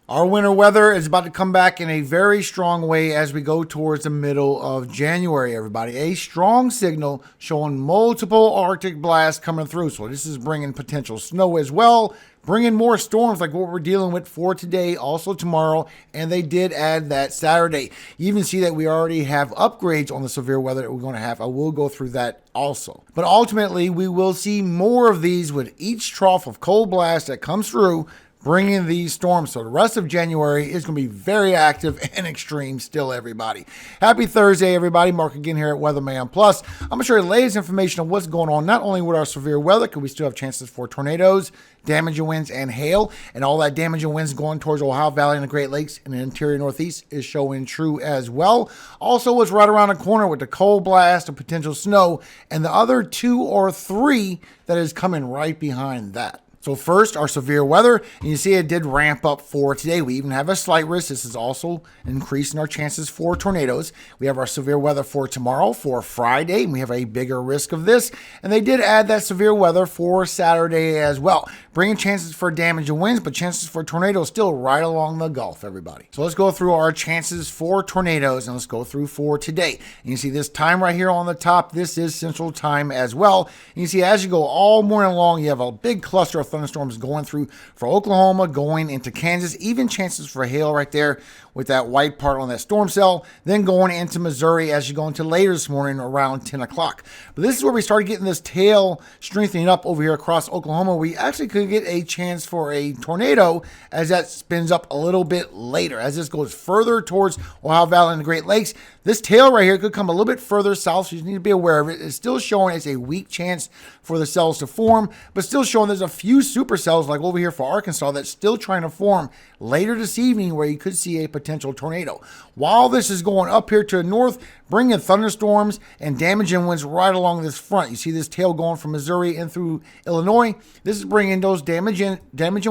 Our winter weather is about to come back in a very strong way as we go towards the middle of January, everybody. A strong signal showing multiple Arctic blasts coming through. So this is bringing potential snow as well, bringing more storms like what we're dealing with for today, also tomorrow, and they did add that Saturday. You even see that we already have upgrades on the severe weather that we're going to have. I will go through that also. But ultimately, we will see more of these with each trough of cold blast that comes through, bringing these storms. So the rest of January is going to be very active and extreme still, everybody. Happy Thursday, everybody. Mark again here at Weatherman Plus. I'm going to share the latest information on what's going on, not only with our severe weather, because we still have chances for tornadoes, damaging winds, and hail. And all that damaging winds going towards Ohio Valley and the Great Lakes and the interior Northeast is showing true as well. Also, what's right around the corner with the cold blast, the potential snow, and the other 2 or 3 that is coming right behind that. So first, our severe weather, and you see it did ramp up for today. We even have a slight risk. This is also increasing our chances for tornadoes. We have our severe weather for tomorrow, for Friday, and we have a bigger risk of this. And they did add that severe weather for Saturday as well, bringing chances for damage and winds, but chances for tornadoes still right along the Gulf, everybody. So let's go through our chances for tornadoes, and let's go through for today. And you see this time right here on the top. This is Central Time as well. And you see as you go all morning long, you have a big cluster of thunderstorms going through for Oklahoma, going into Kansas, even chances for hail right there with that white part on that storm cell, then going into Missouri as you go into later this morning around 10 o'clock. But this is where we started getting this tail strengthening up over here across Oklahoma. We actually could get a chance for a tornado as that spins up a little bit later. As this goes further towards Ohio Valley and the Great Lakes, this tail right here could come a little bit further south, so you need to be aware of it. It's still showing it's a weak chance for the cells to form, but still showing there's a few supercells like over here for Arkansas that's still trying to form later this evening where you could see a potential tornado. While this is going up here to the north, bringing thunderstorms and damaging winds right along this front. You see this tail going from Missouri and through Illinois. This is bringing those damaging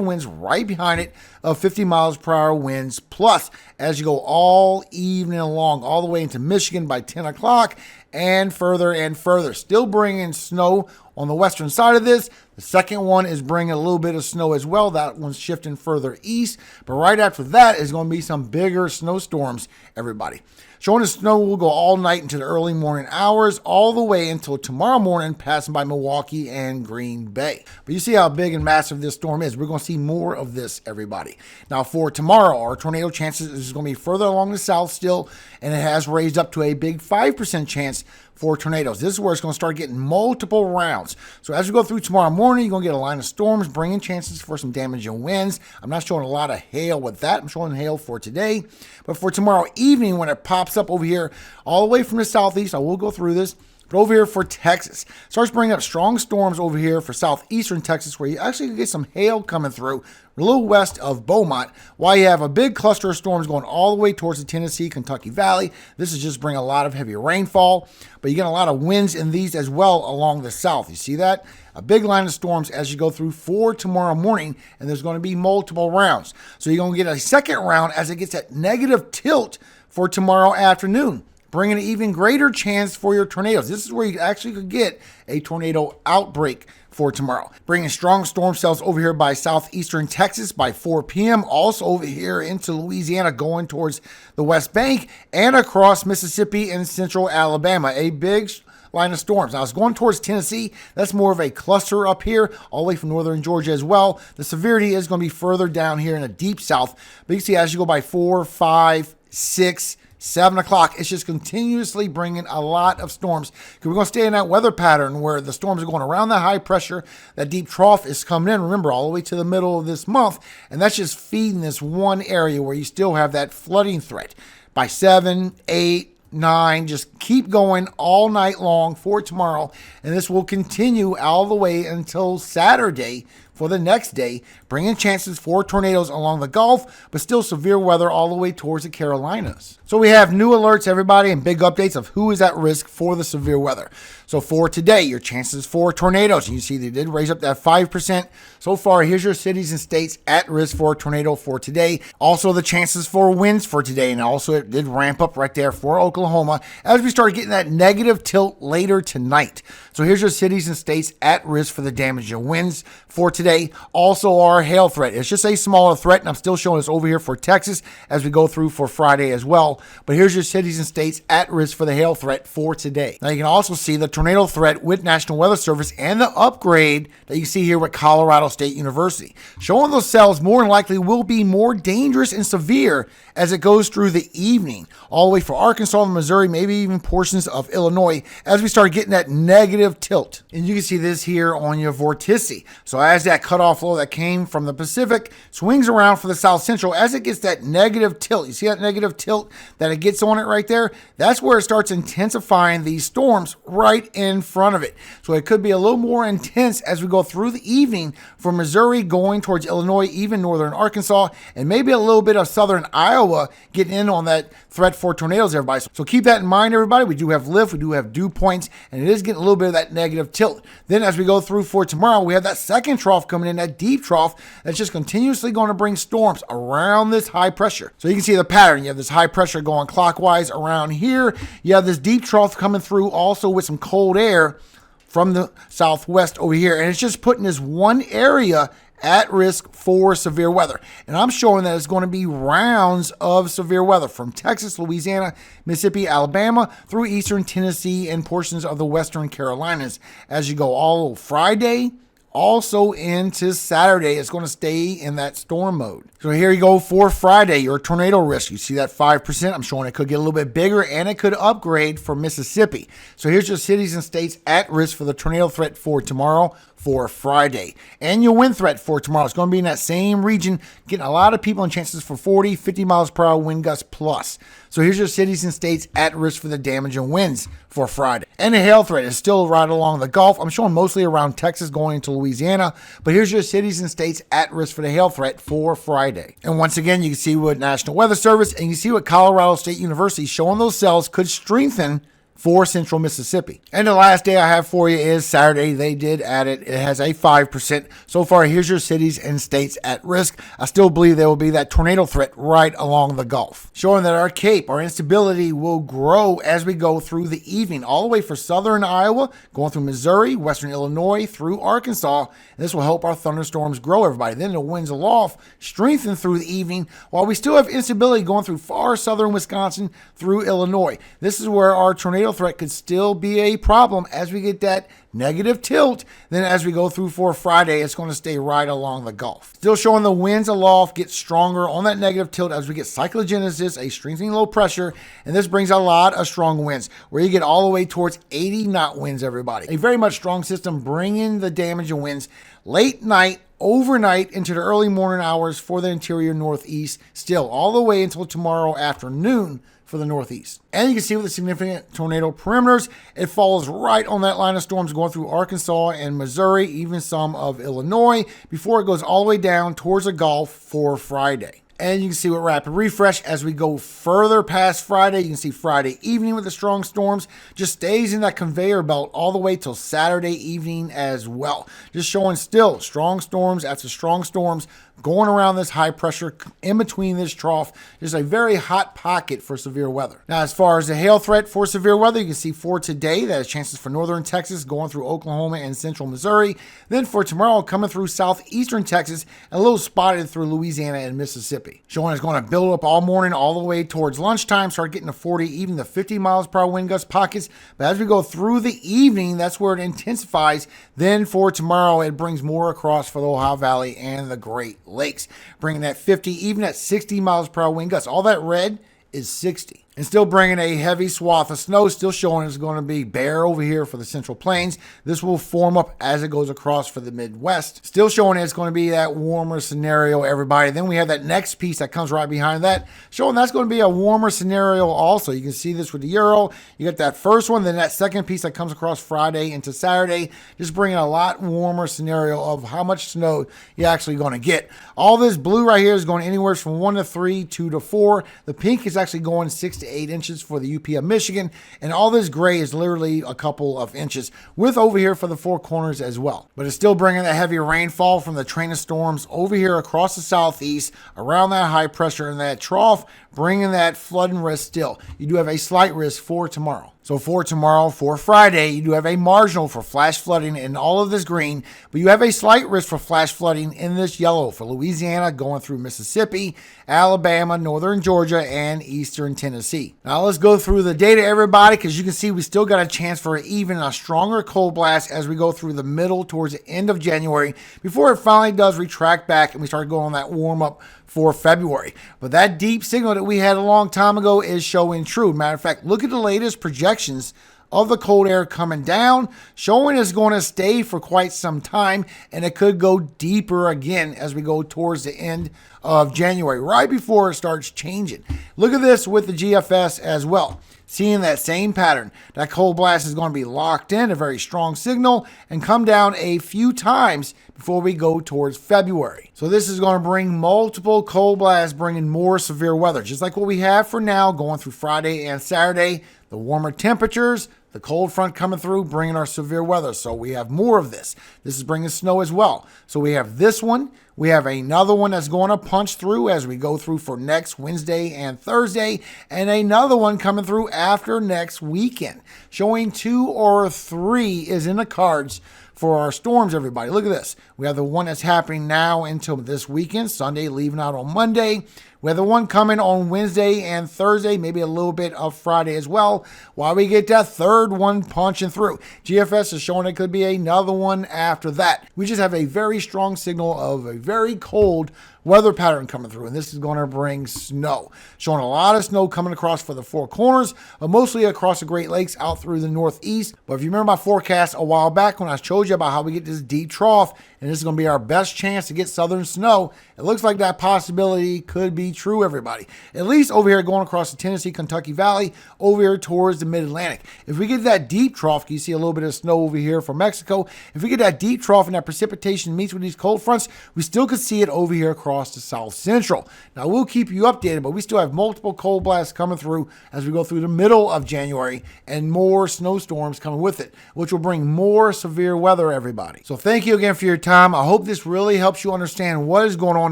winds right behind it of 50 miles per hour winds. Plus, as you go all evening along, all the way into Michigan by 10 o'clock and further, still bringing snow on the western side of this. The second one is bringing a little bit of snow as well. That one's shifting further east. But right after that is going to be some bigger snowstorms, everybody. Showing the snow will go all night into the early morning hours, all the way until tomorrow morning, passing by Milwaukee and Green Bay. But you see how big and massive this storm is. We're going to see more of this, everybody. Now, for tomorrow, our tornado chances is going to be further along the south still, and it has raised up to a big 5% chance for tornadoes. This is where it's going to start getting multiple rounds. So as we go through tomorrow morning, you're going to get a line of storms, bringing chances for some damage and winds. I'm not showing a lot of hail with that. I'm showing hail for today. But for tomorrow evening, when it pops up over here, all the way from the southeast, I will go through this. But over here for Texas, starts bringing up strong storms over here for southeastern Texas, where you actually get some hail coming through a little west of Beaumont, while you have a big cluster of storms going all the way towards the Tennessee, Kentucky Valley. This is just bringing a lot of heavy rainfall, but you get a lot of winds in these as well along the south. You see that? A big line of storms as you go through for tomorrow morning, and there's going to be multiple rounds. So you're going to get a second round as it gets at negative tilt for tomorrow afternoon, bringing an even greater chance for your tornadoes. This is where you actually could get a tornado outbreak for tomorrow. Bringing strong storm cells over here by southeastern Texas by 4 p.m. Also over here into Louisiana, going towards the West Bank and across Mississippi and central Alabama. A big line of storms. Now it's going towards Tennessee. That's more of a cluster up here, all the way from northern Georgia as well. The severity is going to be further down here in the deep south. But you see as you go by 4, 5, 6, 7 o'clock, it's just continuously bringing a lot of storms. We're going to stay in that weather pattern where the storms are going around that high pressure. That deep trough is coming in, remember, all the way to the middle of this month. And that's just feeding this one area where you still have that flooding threat. By 7, 8, 9, just keep going all night long for tomorrow. And this will continue all the way until Saturday for the next day, bringing chances for tornadoes along the Gulf, but still severe weather all the way towards the Carolinas. So we have new alerts, everybody, and big updates of who is at risk for the severe weather. So for today, your chances for tornadoes, you see they did raise up that 5%. So far, here's your cities and states at risk for a tornado for today. Also the chances for winds for today, and also it did ramp up right there for Oklahoma as we start getting that negative tilt later tonight. So here's your cities and states at risk for the damage and winds for today. today. Also our hail threat. It's just a smaller threat, and I'm still showing this over here for Texas as we go through for Friday as well. But here's your cities and states at risk for the hail threat for today. Now you can also see the tornado threat with National Weather Service and the upgrade that you see here with Colorado State University. Showing those cells more than likely will be more dangerous and severe as it goes through the evening, all the way for Arkansas and Missouri, maybe even portions of Illinois, as we start getting that negative tilt. And you can see this here on your vorticity. So as that cutoff low that came from the Pacific swings around for the South Central, as it gets that negative tilt, you see that negative tilt that it gets on it right there? That's where it starts intensifying these storms right in front of it. So it could be a little more intense as we go through the evening for Missouri going towards Illinois, even northern Arkansas, and maybe a little bit of southern Iowa getting in on that threat for tornadoes, everybody. So keep that in mind, everybody. We do have lift, we do have dew points, and it is getting a little bit of that negative tilt. Then as we go through for tomorrow, we have that second trough coming in, that deep trough that's just continuously going to bring storms around this high pressure. So you can see the pattern. You have this high pressure going clockwise around here. You have this deep trough coming through also with some cold air from the southwest over here. And it's just putting this one area at risk for severe weather. And I'm showing that it's going to be rounds of severe weather from Texas, Louisiana, Mississippi, Alabama, through eastern Tennessee and portions of the western Carolinas as you go all Friday. Also into Saturday, it's going to stay in that storm mode. So here you go for Friday, your tornado risk. You see that 5%. I'm showing it could get a little bit bigger and it could upgrade for Mississippi. So here's your cities and states at risk for the tornado threat for tomorrow, for Friday. And your wind threat for tomorrow is going to be in that same region, getting a lot of people and chances for 40, 50 miles per hour wind gusts plus. So here's your cities and states at risk for the damage and winds for Friday. And the hail threat is still right along the Gulf. I'm showing mostly around Texas going into Louisiana, but here's your cities and states at risk for the hail threat for Friday. And once again, you can see what National Weather Service and you can see what Colorado State University showing those cells could strengthen for central Mississippi. And the last day I have for you is Saturday. They did add it. It has a 5%. So far, here's your cities and states at risk. I still believe there will be that tornado threat right along the Gulf, showing that our Cape, our instability will grow as we go through the evening, all the way for southern Iowa, going through Missouri, western Illinois, through Arkansas. And this will help our thunderstorms grow, everybody. Then the winds aloft strengthen through the evening, while we still have instability going through far southern Wisconsin through Illinois. This is where our tornado threat could still be a problem as we get that negative tilt. Then as we go through for Friday, it's going to stay right along the Gulf. Still showing the winds aloft get stronger on that negative tilt as we get cyclogenesis, a strengthening low pressure, and this brings a lot of strong winds where you get all the way towards 80 knot winds, everybody. A very much strong system bringing the damage and winds late night, overnight into the early morning hours for the interior Northeast, still all the way until tomorrow afternoon for the Northeast. And you can see with the significant tornado perimeters, it follows right on that line of storms going through Arkansas and Missouri, even some of Illinois, before it goes all the way down towards the Gulf for Friday. And you can see with rapid refresh as we go further past Friday, you can see Friday evening with the strong storms just stays in that conveyor belt all the way till Saturday evening as well. Just showing still strong storms after strong storms going around this high pressure in between this trough. Just a very hot pocket for severe weather. Now, as far as the hail threat for severe weather, you can see for today, that has chances for northern Texas going through Oklahoma and central Missouri. Then for tomorrow, coming through southeastern Texas, and a little spotted through Louisiana and Mississippi. Showing it's going to build up all morning, all the way towards lunchtime, start getting to 40, even the 50 miles per hour wind gust pockets. But as we go through the evening, that's where it intensifies. Then for tomorrow, it brings more across for the Ohio Valley and the Great Lakes, bringing that 50, even at 60 miles per hour wind gusts. All that red is 60. And still bringing a heavy swath of snow, still showing it's going to be bare over here for the Central Plains. This will form up as it goes across for the Midwest. Still showing it's going to be that warmer scenario, everybody. Then we have that next piece that comes right behind that, showing that's going to be a warmer scenario also. You can see this with the Euro. You got that first one, then that second piece that comes across Friday into Saturday, just bringing a lot warmer scenario of how much snow you're actually going to get. All this blue right here is going anywhere from 1 to 3, 2 to 4. The pink is actually going 6 to to 8 inches for the UP of Michigan. And all this gray is literally a couple of inches with over here for the Four Corners as well. But it's still bringing that heavy rainfall from the train of storms over here across the southeast, around that high pressure and that trough, bringing that flooding risk still. You do have a slight risk for tomorrow. So for tomorrow, for Friday, you do have a marginal for flash flooding in all of this green, but you have a slight risk for flash flooding in this yellow for Louisiana, going through Mississippi, Alabama, northern Georgia, and eastern Tennessee. Now let's go through the data, everybody, because you can see we still got a chance for even a stronger cold blast as we go through the middle towards the end of January before it finally does retract back and we start going on that warm up for February. But that deep signal that we had a long time ago is showing true. Matter of fact, look at the latest projections of the cold air coming down, showing it's going to stay for quite some time, and it could go deeper again as we go towards the end of January, right before it starts changing. Look at this with the GFS as well. Seeing that same pattern, that cold blast is going to be locked in, a very strong signal, and come down a few times before we go towards February. So this is going to bring multiple cold blasts, bringing more severe weather, just like what we have for now going through Friday and Saturday. The warmer temperatures, the cold front coming through, bringing our severe weather. So we have more of this. This is bringing snow as well. So we have this one. We have another one that's going to punch through as we go through for next Wednesday and Thursday, and another one coming through after next weekend. Showing 2 or 3 is in the cards for our storms, everybody. Look at this. We have the one that's happening now until this weekend, Sunday, leaving out on Monday. We have the one coming on Wednesday and Thursday, maybe a little bit of Friday as well, while we get that third one punching through. GFS is showing it could be another one after that. We just have a very strong signal of a very cold weather pattern coming through, and this is going to bring snow. Showing a lot of snow coming across for the Four Corners, but mostly across the Great Lakes out through the Northeast. But if you remember my forecast a while back when I showed you about how we get this deep trough, and this is going to be our best chance to get southern snow, it looks like that possibility could be true, everybody. At least over here going across the Tennessee, Kentucky Valley, over here towards the Mid-Atlantic. If we get that deep trough, you see a little bit of snow over here from Mexico. If we get that deep trough and that precipitation meets with these cold fronts, we still could see it over here across the South Central. Now, we'll keep you updated, but we still have multiple cold blasts coming through as we go through the middle of January, and more snowstorms coming with it, which will bring more severe weather, everybody. So thank you again for your time. I hope this really helps you understand what is going on,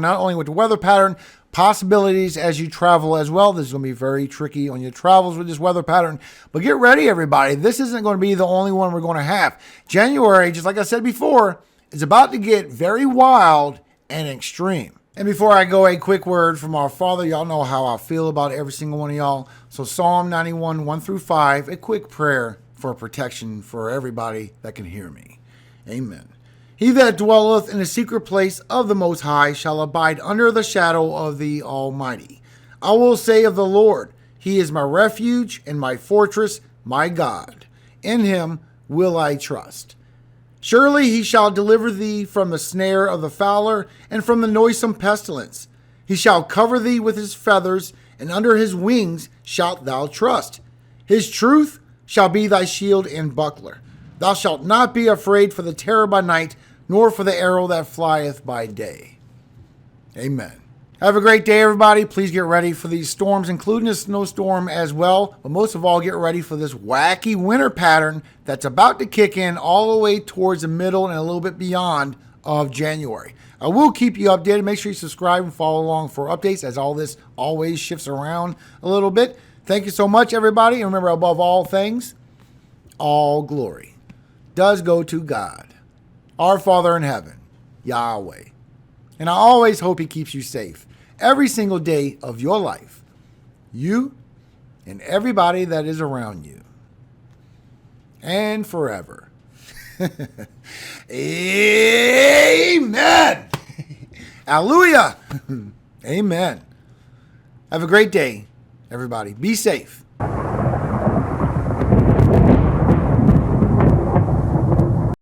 not only with the weather pattern, possibilities as you travel as well. This is going to be very tricky on your travels with this weather pattern, but get ready, everybody. This isn't going to be the only one we're going to have. January, just like I said before, is about to get very wild and extreme. And before I go, a quick word from our Father. Y'all know how I feel about every single one of y'all. So Psalm 91, 1-5, a quick prayer for protection for everybody that can hear me. Amen. He that dwelleth in the secret place of the Most High shall abide under the shadow of the Almighty. I will say of the Lord, He is my refuge and my fortress, my God. In Him will I trust. Surely He shall deliver thee from the snare of the fowler and from the noisome pestilence. He shall cover thee with His feathers, and under His wings shalt thou trust. His truth shall be thy shield and buckler. Thou shalt not be afraid for the terror by night, nor for the arrow that flieth by day. Amen. Have a great day, everybody. Please get ready for these storms, including a snowstorm as well. But most of all, get ready for this wacky winter pattern that's about to kick in all the way towards the middle and a little bit beyond of January. I will keep you updated. Make sure you subscribe and follow along for updates, as all this always shifts around a little bit. Thank you so much, everybody. And remember, above all things, all glory does go to God, our Father in heaven, Yahweh. And I always hope He keeps you safe every single day of your life, you and everybody that is around you, and forever. Amen. Hallelujah. Amen. Have a great day, everybody. Be safe.